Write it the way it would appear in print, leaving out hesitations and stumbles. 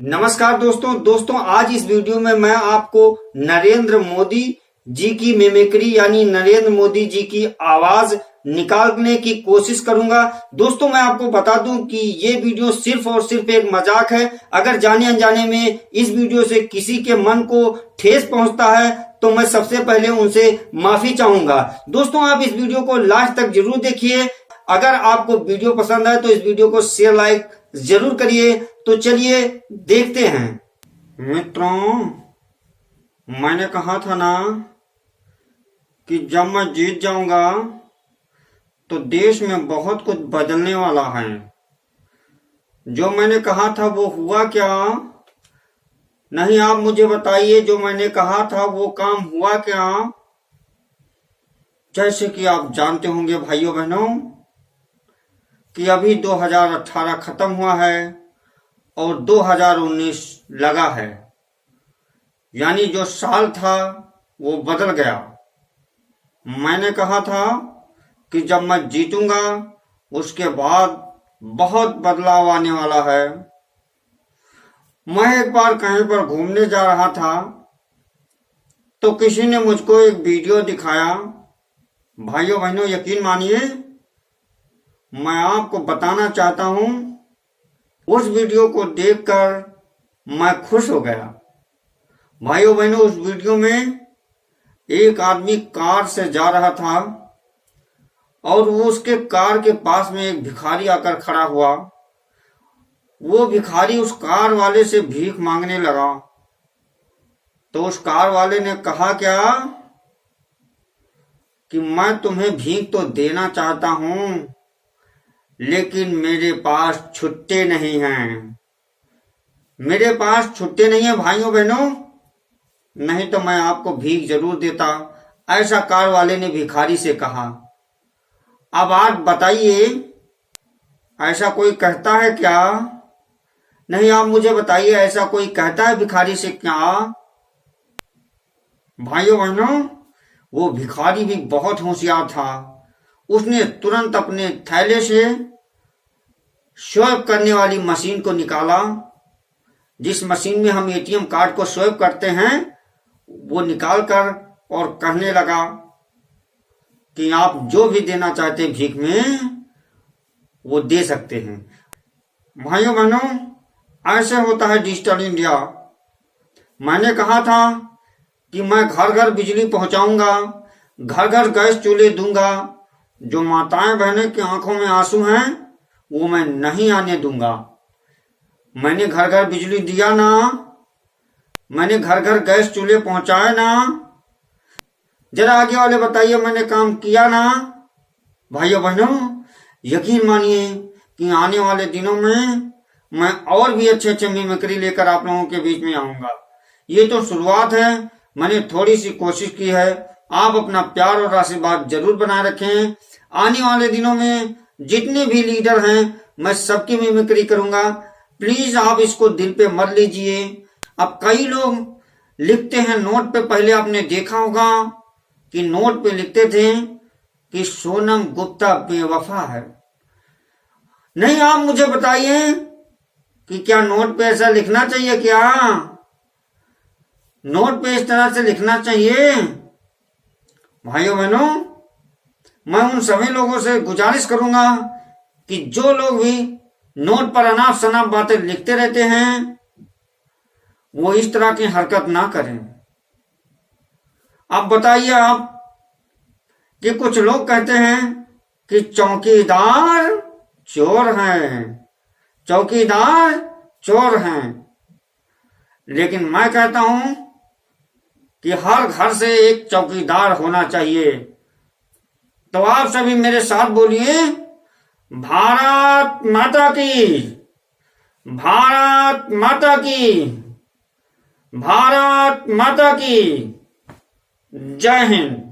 नमस्कार दोस्तों आज इस वीडियो में मैं आपको नरेंद्र मोदी जी की मिमिक्री यानी नरेंद्र मोदी जी की आवाज निकालने की कोशिश करूंगा। दोस्तों मैं आपको बता दूं कि ये वीडियो सिर्फ और सिर्फ एक मजाक है। अगर जाने अनजाने में इस वीडियो से किसी के मन को ठेस पहुंचता है तो मैं सबसे पहले उनसे माफी चाहूंगा। दोस्तों आप इस वीडियो को लास्ट तक जरूर देखिए। अगर आपको वीडियो पसंद आए तो इस वीडियो को शेयर लाइक जरूर करिए। तो चलिए देखते हैं। मित्रों, मैंने कहा था ना कि जब मैं जीत जाऊंगा तो देश में बहुत कुछ बदलने वाला है। जो मैंने कहा था वो हुआ क्या? नहीं, आप मुझे बताइए, जो मैंने कहा था वो काम हुआ क्या? जैसे कि आप जानते होंगे भाइयों बहनों कि अभी 2018 खत्म हुआ है और 2019 लगा है, यानी जो साल था वो बदल गया। मैंने कहा था कि जब मैं जीतूंगा उसके बाद बहुत बदलाव आने वाला है। मैं एक बार कहीं पर घूमने जा रहा था तो किसी ने मुझको एक वीडियो दिखाया। भाइयों बहनों यकीन मानिए, मैं आपको बताना चाहता हूं, उस वीडियो को देखकर मैं खुश हो गया। भाइयों बहनों, उस वीडियो में एक आदमी कार से जा रहा था और वो उसके कार के पास में एक भिखारी आकर खड़ा हुआ। वो भिखारी उस कार वाले से भीख मांगने लगा तो उस कार वाले ने कहा क्या कि मैं तुम्हें भीख तो देना चाहता हूं लेकिन मेरे पास छुट्टे नहीं हैं। मेरे पास छुट्टे नहीं है भाइयों बहनों, नहीं तो मैं आपको भीख जरूर देता, ऐसा कार वाले ने भिखारी से कहा। अब आप बताइए, ऐसा कोई कहता है क्या? नहीं, आप मुझे बताइए, ऐसा कोई कहता है भिखारी से क्या? भाइयों बहनों, वो भिखारी भी बहुत होशियार था। उसने तुरंत अपने थैले से स्वाइप करने वाली मशीन को निकाला। जिस मशीन में हम एटीएम कार्ड को स्वाइप करते हैं वो निकालकर और कहने लगा कि आप जो भी देना चाहते हैं भीख में वो दे सकते हैं। भाइयों बहनों, ऐसे होता है डिजिटल इंडिया। मैंने कहा था कि मैं घर घर बिजली पहुंचाऊंगा, घर घर गैस चूल्हे दूंगा। जो माताएं बहनें की आंखों में आंसू हैं वो मैं नहीं आने दूंगा। मैंने घर घर बिजली दिया ना, मैंने घर घर गैस चूल्हे पहुंचाए ना। जरा आगे वाले बताइए, मैंने काम किया ना? भाइयों बहनों यकीन मानिए कि आने वाले दिनों में मैं और भी अच्छे अच्छे मिमिक्री लेकर आप लोगों के बीच में आऊंगा। ये तो शुरुआत है, मैंने थोड़ी सी कोशिश की है। आप अपना प्यार और आशीर्वाद जरूर बनाए रखें। आने वाले दिनों में जितने भी लीडर हैं मैं सबकी मिमिक्री करूंगा। प्लीज आप इसको दिल पे मत लीजिए। अब कई लोग लिखते हैं नोट पे, पहले आपने देखा होगा कि नोट पे लिखते थे कि सोनम गुप्ता बेवफा है। नहीं, आप मुझे बताइए कि क्या नोट पे ऐसा लिखना चाहिए? क्या नोट पे इस तरह से लिखना चाहिए? भाइयों बहनों, मैं उन सभी लोगों से गुजारिश करूंगा कि जो लोग भी नोट पर अनाप शनाप बातें लिखते रहते हैं वो इस तरह की हरकत ना करें। अब बताइए आप कि कुछ लोग कहते हैं कि चौकीदार चोर हैं, चौकीदार चोर हैं, लेकिन मैं कहता हूं कि हर घर से एक चौकीदार होना चाहिए। तो आप सभी मेरे साथ बोलिए, भारत माता की, भारत माता की, भारत माता की। जय हिंद।